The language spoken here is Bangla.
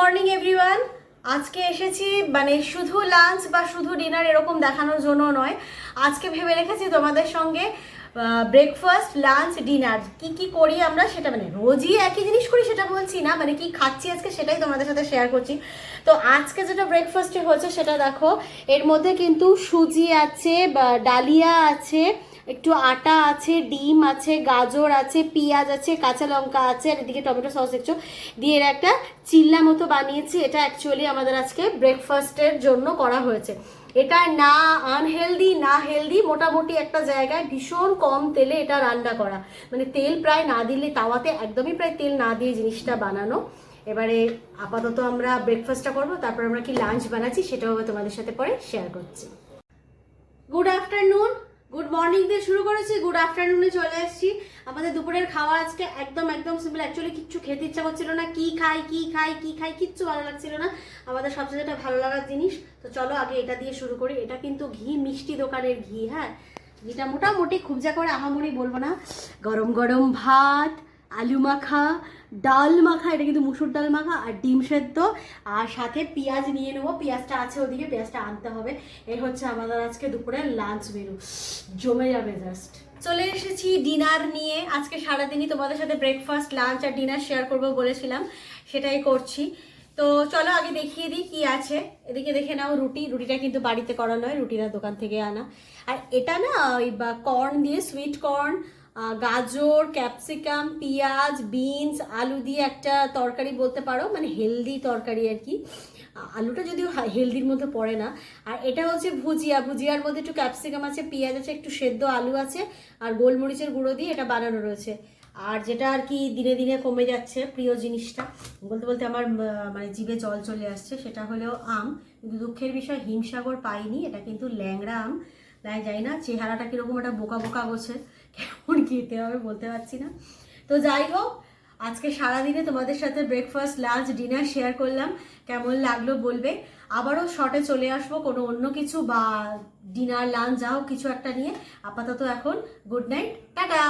Morning everyone. আজকে এসেছি মানে শুধু লাঞ্চ বা শুধু ডিনার এরকম দেখানোর জন্য নয়, আজকে ভেবে রেখেছি তোমাদের সঙ্গে ব্রেকফাস্ট লাঞ্চ ডিনার কি কি করি আমরা, সেটা মানে রোজই একই জিনিস করি সেটা বলছি না, মানে কি খাচ্ছি আজকে সেটাই তোমাদের সাথে শেয়ার করছি। তো আজকে যেটা ব্রেকফাস্টে হচ্ছে সেটা দেখো, এর মধ্যে কিন্তু সুজি আছে, ডালিয়া আছে, একটু আটা আছে, ডিম আছে, গাজর আছে, পেঁয়াজ আছে, কাঁচা লঙ্কা আছে, আর এদিকে টমেটো সস দেখছো দিয়ে এর একটা চিল্লা মতো বানিয়েছি। এটা অ্যাকচুয়ালি আমাদের আজকে ব্রেকফাস্টের জন্য করা হয়েছে। এটা না আনহেলদি না হেলদি, মোটামুটি একটা জায়গায় ভীষণ কম তেলে এটা রান্না করা, মানে তেল প্রায় না দিলে, তাওয়াতে একদমই প্রায় তেল না দিয়ে জিনিসটা বানানো। এবারে আপাতত আমরা ব্রেকফাস্টটা করবো, তারপর আমরা কি লাঞ্চ বানাচ্ছি সেটাও তোমাদের সাথে পরে শেয়ার করছি। গুড আফটারনুন, গুড মর্নিং দিয়ে শুরু করেছি, গুড আফটারনুনে চলে এসেছি। আমাদের দুপুরের খাওয়া আজকে একদম একদম সিম্পল। অ্যাকচুয়ালি কিচ্ছু খেতে ইচ্ছা করছিল না, কি খাই কিচ্ছু ভালো লাগছিল না। আমাদের সবচেয়ে যেটা ভালো লাগার জিনিস, তো চলো আগে এটা দিয়ে শুরু করি। এটা কিন্তু ঘি মিষ্টি দোকানের ঘি, হ্যাঁ ঘিটা মোটামুটি খুব যা করে আহামরি বলবো না। গরম গরম ভাত, আলু মাখা, ডাল মাখা, এটা কিন্তু মুসুর ডাল মাখা, আর ডিম সেদ্ধ, আর সাথে পেঁয়াজ নিয়ে নেবো। পেঁয়াজটা আছে ওদিকে, পেঁয়াজটা আনতে হবে। এই হচ্ছে আমাদের আজকে দুপুরের লাঞ্চ মেনু, জমে যাবে জাস্ট। চলে এসেছি ডিনার নিয়ে। আজকে সারাদিনই তোমাদের সাথে ব্রেকফাস্ট লাঞ্চ আর ডিনার শেয়ার করবো বলেছিলাম, সেটাই করছি। তো চলো আগে দেখিয়ে দিই কি আছে। এদিকে দেখে নাও রুটিটা কিন্তু বাড়িতে করা নয়, রুটিটা দোকান থেকে আনা। আর এটা না ওই কর্ন দিয়ে, সুইট কর্ন, গাজর, ক্যাপসিকাম, পেঁয়াজ, বিনস, আলু দিয়ে একটা তরকারি বলতে পারো, মানে হেলদি তরকারি আর কি। আলুটা যদিও হেলদির মধ্যে পড়ে না। আর এটা হচ্ছে ভুজিয়ার মধ্যে একটু ক্যাপসিকাম আছে, পেঁয়াজ আছে, একটু সেদ্ধ আলু আছে, আর গোলমরিচের গুঁড়ো দিয়ে এটা বানানো রয়েছে। আর যেটা আর কি দিনে দিনে কমে যাচ্ছে প্রিয় জিনিসটা, বলতে বলতে আমার মানে জিভে জল চলে আসছে, সেটা হলো আম। কিন্তু দুঃখের বিষয় হিমসাগর পাইনি, এটা কিন্তু ল্যাংড়া আম। তাই যাই না চেহারাটা কিরকম একটা বোকা বোকা গোছে, কেমন খেতে হবে বলতে পারছি না। তো যাই হোক, আজকে সারাদিনে তোমাদের সাথে ব্রেকফাস্ট লাঞ্চ ডিনার শেয়ার করলাম, কেমন লাগলো বলবে। আবারও শর্টে চলে আসবো কোনো অন্য কিছু বা ডিনার লাঞ্চ যাও কিছু একটা নিয়ে। আপাতত এখন গুড নাইট, টাটা।